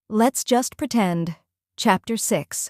Let's Just Pretend. Chapter 6.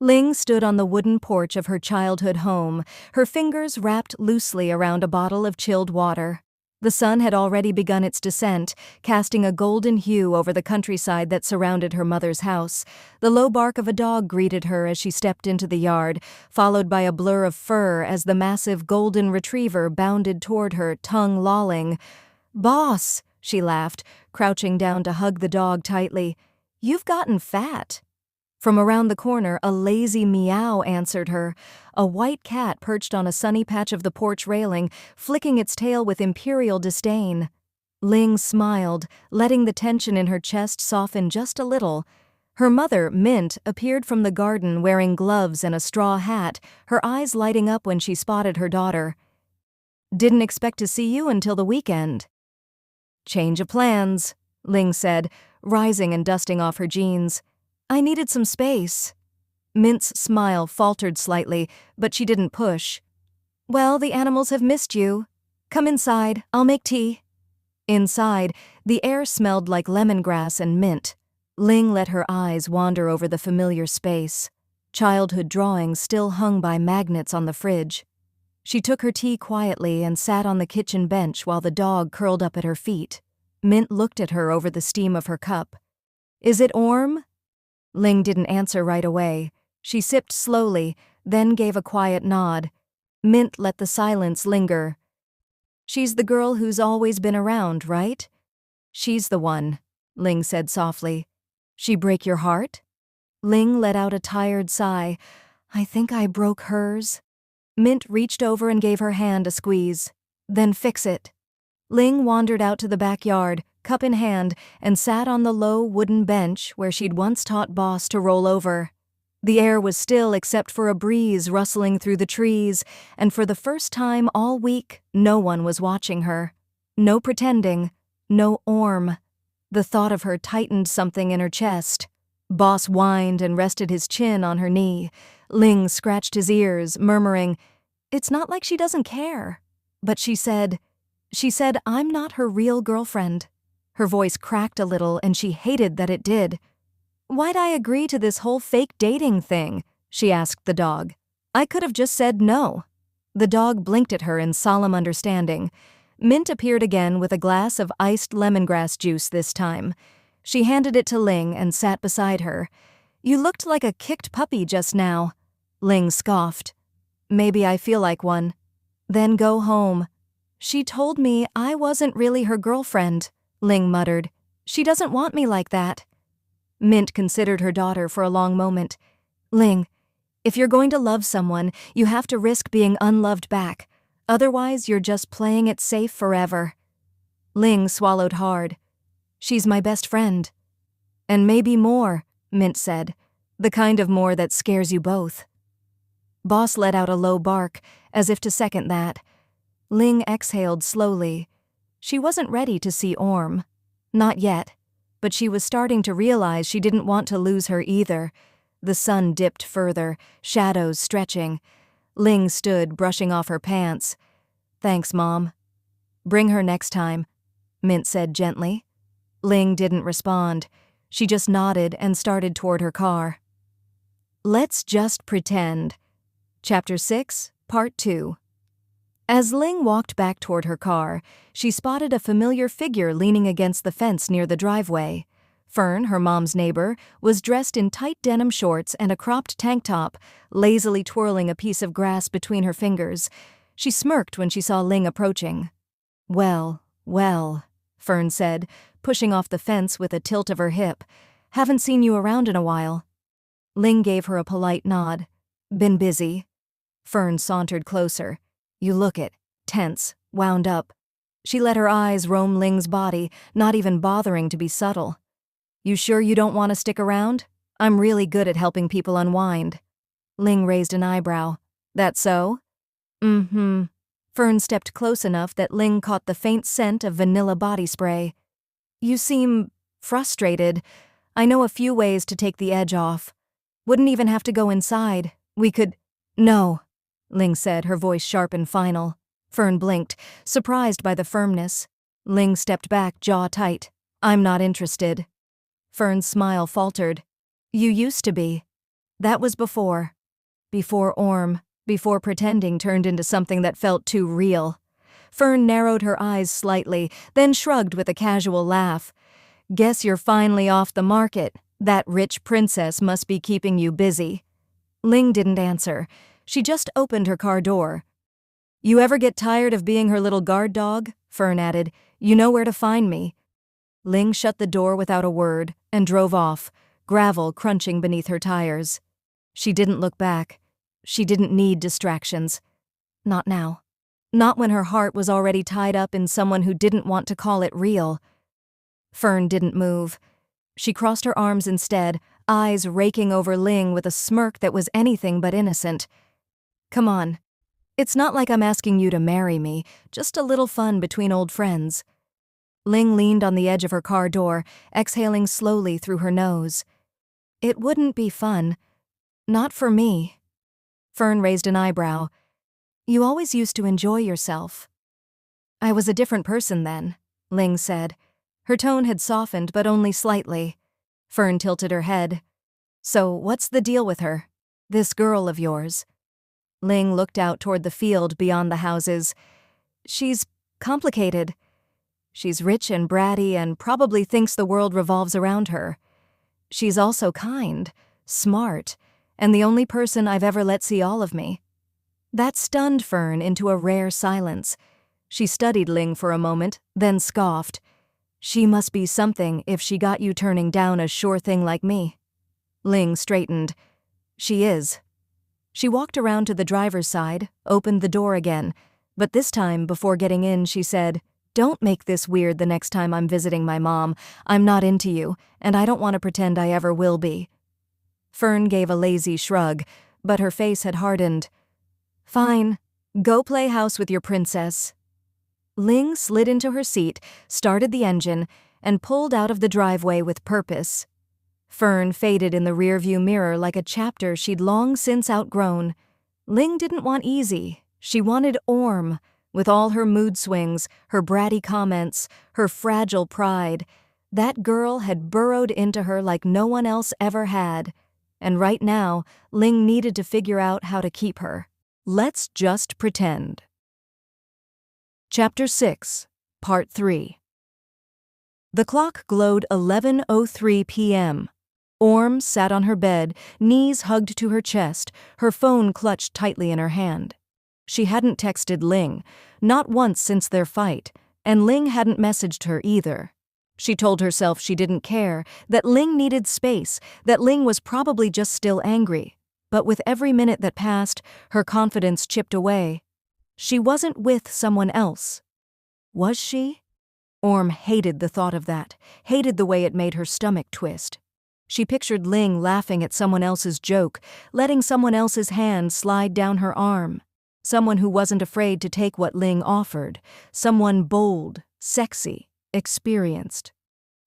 Ling stood on the wooden porch of her childhood home, her fingers wrapped loosely around a bottle of chilled water. The sun had already begun its descent, casting a golden hue over the countryside that surrounded her mother's house. The low bark of a dog greeted her as she stepped into the yard, followed by a blur of fur as the massive golden retriever bounded toward her, tongue lolling. "Boss," she laughed, crouching down to hug the dog tightly. "You've gotten fat." From around the corner, a lazy meow answered her. A white cat perched on a sunny patch of the porch railing, flicking its tail with imperial disdain. Ling smiled, letting the tension in her chest soften just a little. Her mother, Mint, appeared from the garden wearing gloves and a straw hat, her eyes lighting up when she spotted her daughter. "Didn't expect to see you until the weekend." "Change of plans," Ling said, rising and dusting off her jeans. "I needed some space." Mint's smile faltered slightly, but she didn't push. "Well, the animals have missed you. Come inside, I'll make tea." Inside, the air smelled like lemongrass and mint. Ling let her eyes wander over the familiar space. Childhood drawings still hung by magnets on the fridge. She took her tea quietly and sat on the kitchen bench while the dog curled up at her feet. Mint looked at her over the steam of her cup. "Is it Orm?" Ling didn't answer right away. She sipped slowly, then gave a quiet nod. Mint let the silence linger. "She's the girl who's always been around, right?" "She's the one," Ling said softly. "She break your heart?" Ling let out a tired sigh. "I think I broke hers." Mint reached over and gave her hand a squeeze. "Then fix it." Ling wandered out to the backyard, cup in hand, and sat on the low wooden bench where she'd once taught Boss to roll over. The air was still except for a breeze rustling through the trees, and for the first time all week, no one was watching her. No pretending, no Orm. The thought of her tightened something in her chest. Boss whined and rested his chin on her knee. Ling scratched his ears, murmuring, "It's not like she doesn't care." But she said, "I'm not her real girlfriend." Her voice cracked a little, and she hated that it did. "Why'd I agree to this whole fake dating thing?" she asked the dog. "I could have just said no." The dog blinked at her in solemn understanding. Mint appeared again with a glass of iced lemongrass juice this time. She handed it to Ling and sat beside her. "You looked like a kicked puppy just now." Ling scoffed. "Maybe I feel like one." "Then go home." "She told me I wasn't really her girlfriend," Ling muttered. "She doesn't want me like that." Mint considered her daughter for a long moment. "Ling, if you're going to love someone, you have to risk being unloved back. Otherwise, you're just playing it safe forever." Ling swallowed hard. "She's my best friend." "And maybe more," Mint said. "The kind of more that scares you both." Boss let out a low bark, as if to second that. Ling exhaled slowly. She wasn't ready to see Orm. Not yet. But she was starting to realize she didn't want to lose her either. The sun dipped further, shadows stretching. Ling stood, brushing off her pants. "Thanks, Mom." "Bring her next time," Mint said gently. Ling didn't respond. She just nodded and started toward her car. Let's Just Pretend. Chapter 6, Part 2. As Ling walked back toward her car, she spotted a familiar figure leaning against the fence near the driveway. Fern, her mom's neighbor, was dressed in tight denim shorts and a cropped tank top, lazily twirling a piece of grass between her fingers. She smirked when she saw Ling approaching. Well, Fern said, pushing off the fence with a tilt of her hip. "Haven't seen you around in a while." Ling gave her a polite nod. "Been busy." Fern sauntered closer. "You look it, tense, wound up." She let her eyes roam Ling's body, not even bothering to be subtle. "You sure you don't want to stick around? I'm really good at helping people unwind." Ling raised an eyebrow. "That so?" "Mm-hmm." Fern stepped close enough that Ling caught the faint scent of vanilla body spray. "You seem frustrated. I know a few ways to take the edge off. Wouldn't even have to go inside. We could—" "No," Ling said, her voice sharp and final. Fern blinked, surprised by the firmness. Ling stepped back, jaw tight. "I'm not interested." Fern's smile faltered. You used to be. That was before. Before Orm, before pretending turned into something that felt too real. Fern narrowed her eyes slightly, then shrugged with a casual laugh. Guess you're finally off the market. That rich princess must be keeping you busy. Ling didn't answer. She just opened her car door. You ever get tired of being her little guard dog? Fern added. You know where to find me. Ling shut the door without a word and drove off, gravel crunching beneath her tires. She didn't look back. She didn't need distractions. Not now. Not when her heart was already tied up in someone who didn't want to call it real. Fern didn't move. She crossed her arms instead, eyes raking over Ling with a smirk that was anything but innocent. Come on. It's not like I'm asking you to marry me, just a little fun between old friends. Ling leaned on the edge of her car door, exhaling slowly through her nose. It wouldn't be fun. Not for me. Fern raised an eyebrow. You always used to enjoy yourself. I was a different person then, Ling said. Her tone had softened, but only slightly. Fern tilted her head. So what's the deal with her? This girl of yours? Ling looked out toward the field beyond the houses. She's complicated. She's rich and bratty and probably thinks the world revolves around her. She's also kind, smart, and the only person I've ever let see all of me. That stunned Fern into a rare silence. She studied Ling for a moment, then scoffed. She must be something if she got you turning down a sure thing like me. Ling straightened. She is. She walked around to the driver's side, opened the door again, but this time, before getting in, she said, Don't make this weird the next time I'm visiting my mom. I'm not into you, and I don't want to pretend I ever will be. Fern gave a lazy shrug, but her face had hardened. Fine. Go play house with your princess. Ling slid into her seat, started the engine, and pulled out of the driveway with purpose. Fern faded in the rearview mirror like a chapter she'd long since outgrown. Ling didn't want easy. She wanted Orm, with all her mood swings, her bratty comments, her fragile pride. That girl had burrowed into her like no one else ever had. And right now, Ling needed to figure out how to keep her. Let's just pretend. Chapter 6, Part 3. The clock glowed 11:03 p.m. Orm sat on her bed, knees hugged to her chest, her phone clutched tightly in her hand. She hadn't texted Ling, not once since their fight, and Ling hadn't messaged her either. She told herself she didn't care, that Ling needed space, that Ling was probably just still angry. But with every minute that passed, her confidence chipped away. She wasn't with someone else. Was she? Orm hated the thought of that, hated the way it made her stomach twist. She pictured Ling laughing at someone else's joke, letting someone else's hand slide down her arm. Someone who wasn't afraid to take what Ling offered. Someone bold, sexy, experienced.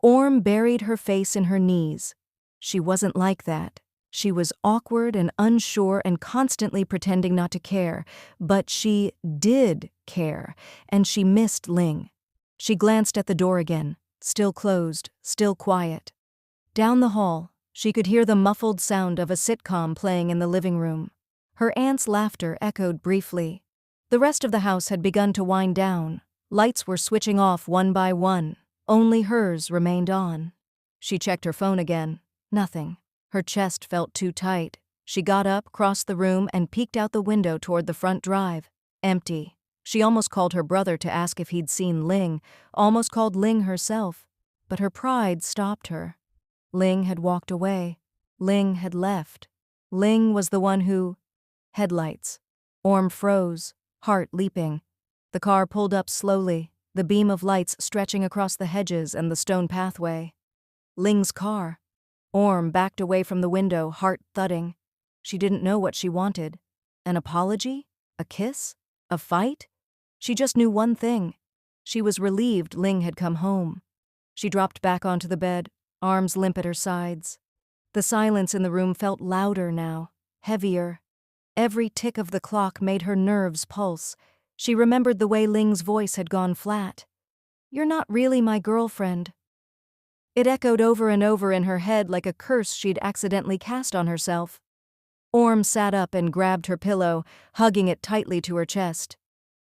Orm buried her face in her knees. She wasn't like that. She was awkward and unsure and constantly pretending not to care. But she did care, and she missed Ling. She glanced at the door again, still closed, still quiet. Down the hall, she could hear the muffled sound of a sitcom playing in the living room. Her aunt's laughter echoed briefly. The rest of the house had begun to wind down. Lights were switching off one by one. Only hers remained on. She checked her phone again. Nothing. Her chest felt too tight. She got up, crossed the room, and peeked out the window toward the front drive. Empty. She almost called her brother to ask if he'd seen Ling, almost called Ling herself. But her pride stopped her. Ling had walked away. Ling had left. Ling was the one who... Headlights. Orm froze, heart leaping. The car pulled up slowly, the beam of lights stretching across the hedges and the stone pathway. Ling's car. Orm backed away from the window, heart thudding. She didn't know what she wanted. An apology? A kiss? A fight? She just knew one thing. She was relieved Ling had come home. She dropped back onto the bed, arms limp at her sides. The silence in the room felt louder now, heavier. Every tick of the clock made her nerves pulse. She remembered the way Ling's voice had gone flat. You're not really my girlfriend. It echoed over and over in her head like a curse she'd accidentally cast on herself. Orm sat up and grabbed her pillow, hugging it tightly to her chest.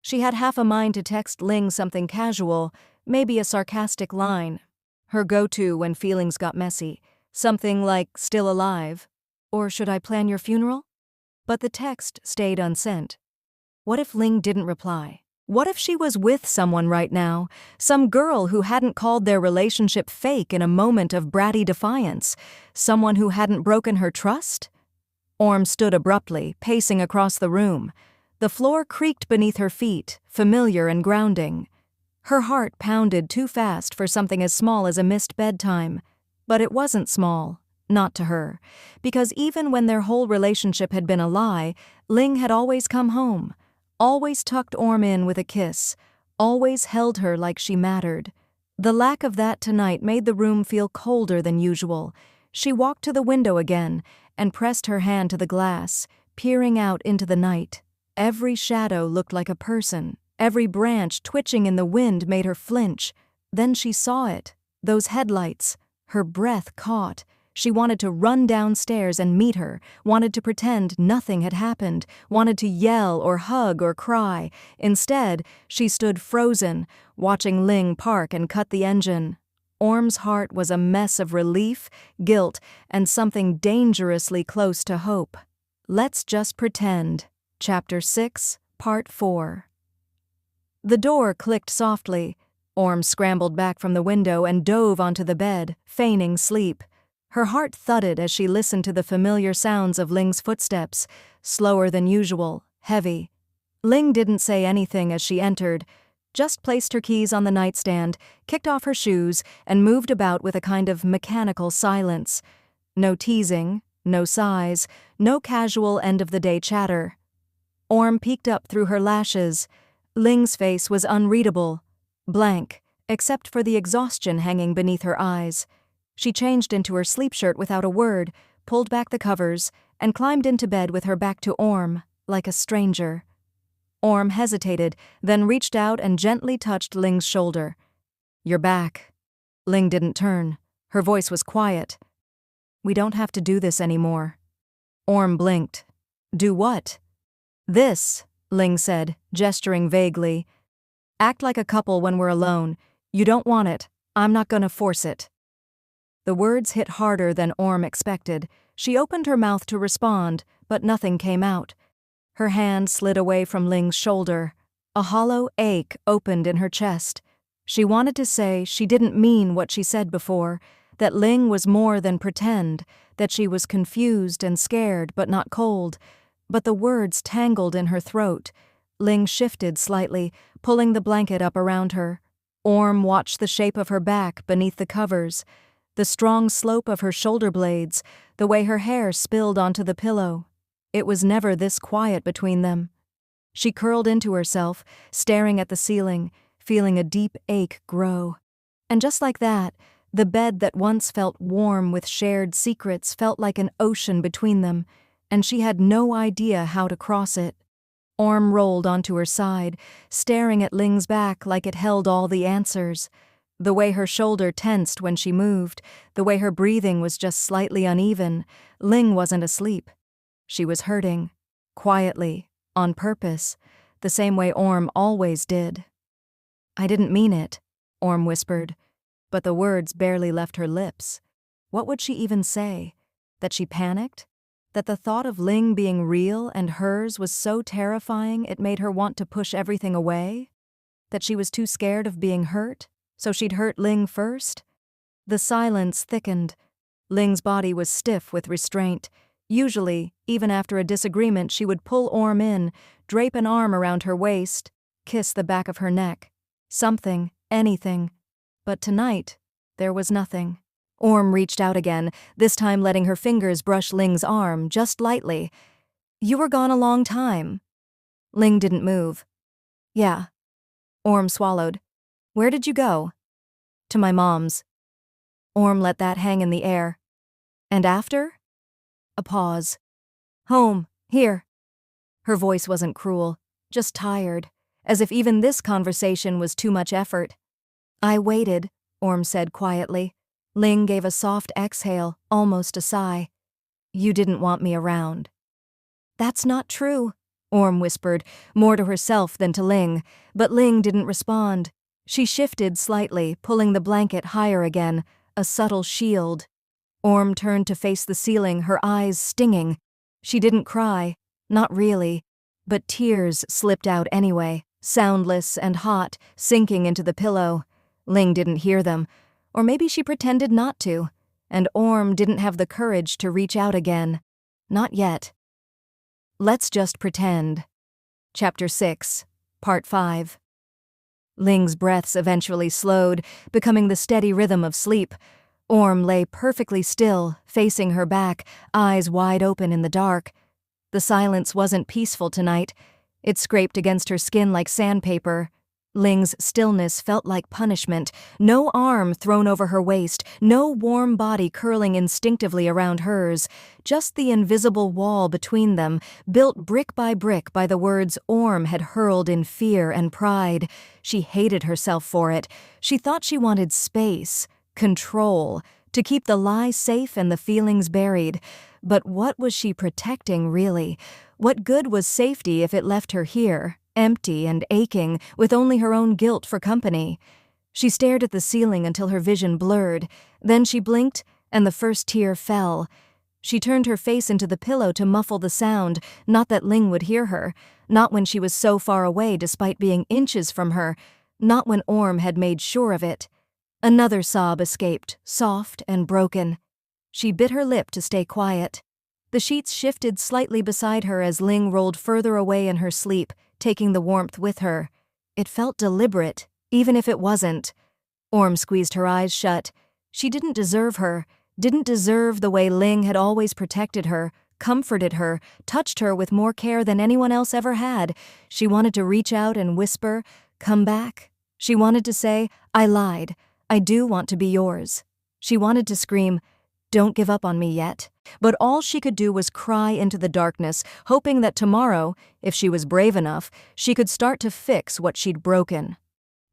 She had half a mind to text Ling something casual, maybe a sarcastic line. Her go-to when feelings got messy. Something like, "Still alive?" Or, "Should I plan your funeral?" But the text stayed unsent. What if Ling didn't reply? What if she was with someone right now? Some girl who hadn't called their relationship fake in a moment of bratty defiance? Someone who hadn't broken her trust? Orm stood abruptly, pacing across the room. The floor creaked beneath her feet, familiar and grounding. Her heart pounded too fast for something as small as a missed bedtime. But it wasn't small, not to her, because even when their whole relationship had been a lie, Ling had always come home, always tucked Orm in with a kiss, always held her like she mattered. The lack of that tonight made the room feel colder than usual. She walked to the window again and pressed her hand to the glass, peering out into the night. Every shadow looked like a person. Every branch twitching in the wind made her flinch. Then she saw it, those headlights. Her breath caught. She wanted to run downstairs and meet her, wanted to pretend nothing had happened, wanted to yell or hug or cry. Instead, she stood frozen, watching Ling park and cut the engine. Orm's heart was a mess of relief, guilt, and something dangerously close to hope. Let's just pretend. Chapter 6, Part 4. The door clicked softly. Orm scrambled back from the window and dove onto the bed, feigning sleep. Her heart thudded as she listened to the familiar sounds of Ling's footsteps, slower than usual, heavy. Ling didn't say anything as she entered, just placed her keys on the nightstand, kicked off her shoes, and moved about with a kind of mechanical silence. No teasing, no sighs, no casual end-of-the-day chatter. Orm peeked up through her lashes. Ling's face was unreadable, blank, except for the exhaustion hanging beneath her eyes. She changed into her sleep shirt without a word, pulled back the covers, and climbed into bed with her back to Orm, like a stranger. Orm hesitated, then reached out and gently touched Ling's shoulder. "You're back." Ling didn't turn. Her voice was quiet. "We don't have to do this anymore." Orm blinked. "Do what?" "This," Ling said, gesturing vaguely. "Act like a couple when we're alone. You don't want it. I'm not gonna force it." The words hit harder than Orm expected. She opened her mouth to respond, but nothing came out. Her hand slid away from Ling's shoulder. A hollow ache opened in her chest. She wanted to say she didn't mean what she said before, that Ling was more than pretend, that she was confused and scared but not cold. But the words tangled in her throat. Ling shifted slightly, pulling the blanket up around her. Orm watched the shape of her back beneath the covers, the strong slope of her shoulder blades, the way her hair spilled onto the pillow. It was never this quiet between them. She curled into herself, staring at the ceiling, feeling a deep ache grow. And just like that, the bed that once felt warm with shared secrets felt like an ocean between them, and she had no idea how to cross it. Orm rolled onto her side, staring at Ling's back like it held all the answers. The way her shoulder tensed when she moved, the way her breathing was just slightly uneven. Ling wasn't asleep. She was hurting, quietly, on purpose, the same way Orm always did. "I didn't mean it," Orm whispered, but the words barely left her lips. What would she even say? That she panicked? That the thought of Ling being real and hers was so terrifying it made her want to push everything away? That she was too scared of being hurt, so she'd hurt Ling first? The silence thickened. Ling's body was stiff with restraint. Usually, even after a disagreement, she would pull Orm in, drape an arm around her waist, kiss the back of her neck. Something, anything. But tonight, there was nothing. Orm reached out again, this time letting her fingers brush Ling's arm, just lightly. "You were gone a long time." Ling didn't move. "Yeah." Orm swallowed. "Where did you go?" "To my mom's." Orm let that hang in the air. "And after?" A pause. "Home, here." Her voice wasn't cruel, just tired, as if even this conversation was too much effort. "I waited," Orm said quietly. Ling gave a soft exhale, almost a sigh. You didn't want me around. That's not true, Orm whispered, more to herself than to Ling, but Ling didn't respond. She shifted slightly, pulling the blanket higher again, a subtle shield. Orm turned to face the ceiling, her eyes stinging. She didn't cry, not really, but tears slipped out anyway, soundless and hot, sinking into the pillow. Ling didn't hear them, or maybe she pretended not to, and Orm didn't have the courage to reach out again. Not yet. Let's just pretend. Chapter 6, Part 5. Ling's breaths eventually slowed, becoming the steady rhythm of sleep. Orm lay perfectly still, facing her back, eyes wide open in the dark. The silence wasn't peaceful tonight. It scraped against her skin like sandpaper. Ling's stillness felt like punishment. No arm thrown over her waist, no warm body curling instinctively around hers, just the invisible wall between them, built brick by the words Orm had hurled in fear and pride. She hated herself for it. She thought she wanted space, control, to keep the lie safe and the feelings buried. But what was she protecting, really? What good was safety if it left her here, empty and aching, with only her own guilt for company? She stared at the ceiling until her vision blurred. Then she blinked, and the first tear fell. She turned her face into the pillow to muffle the sound, not that Ling would hear her, not when she was so far away despite being inches from her, not when Orm had made sure of it. Another sob escaped, soft and broken. She bit her lip to stay quiet. The sheets shifted slightly beside her as Ling rolled further away in her sleep, taking the warmth with her. It felt deliberate, even if it wasn't. Orm squeezed her eyes shut. She didn't deserve her, didn't deserve the way Ling had always protected her, comforted her, touched her with more care than anyone else ever had. She wanted to reach out and whisper, "Come back." She wanted to say, "I lied. I do want to be yours." She wanted to scream, "Don't give up on me yet." But all she could do was cry into the darkness, hoping that tomorrow, if she was brave enough, she could start to fix what she'd broken.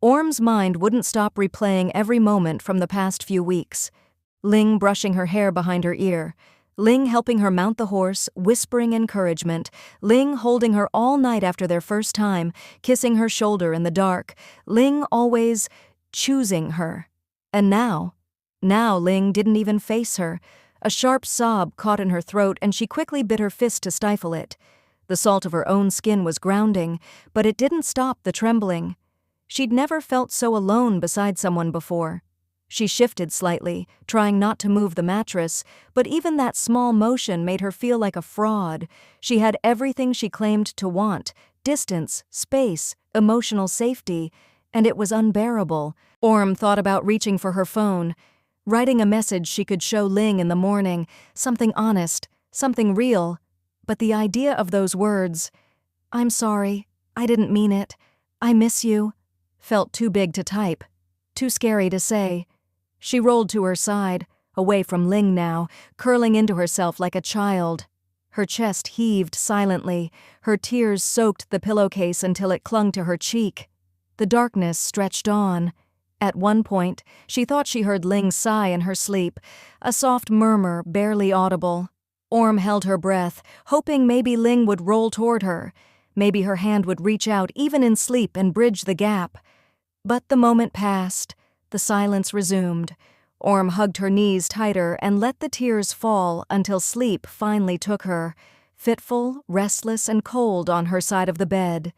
Orm's mind wouldn't stop replaying every moment from the past few weeks. Ling brushing her hair behind her ear. Ling helping her mount the horse, whispering encouragement. Ling holding her all night after their first time, kissing her shoulder in the dark. Ling always choosing her. And now Ling didn't even face her. A sharp sob caught in her throat, and she quickly bit her fist to stifle it. The salt of her own skin was grounding, but it didn't stop the trembling. She'd never felt so alone beside someone before. She shifted slightly, trying not to move the mattress, but even that small motion made her feel like a fraud. She had everything she claimed to want: distance, space, emotional safety, and it was unbearable. Orm thought about reaching for her phone, writing a message she could show Ling in the morning, something honest, something real. But the idea of those words, "I'm sorry, I didn't mean it, I miss you," felt too big to type, too scary to say. She rolled to her side, away from Ling now, curling into herself like a child. Her chest heaved silently, her tears soaked the pillowcase until it clung to her cheek. The darkness stretched on. At one point, she thought she heard Ling sigh in her sleep, a soft murmur barely audible. Orm held her breath, hoping maybe Ling would roll toward her. Maybe her hand would reach out even in sleep and bridge the gap. But the moment passed. The silence resumed. Orm hugged her knees tighter and let the tears fall until sleep finally took her, fitful, restless, and cold on her side of the bed.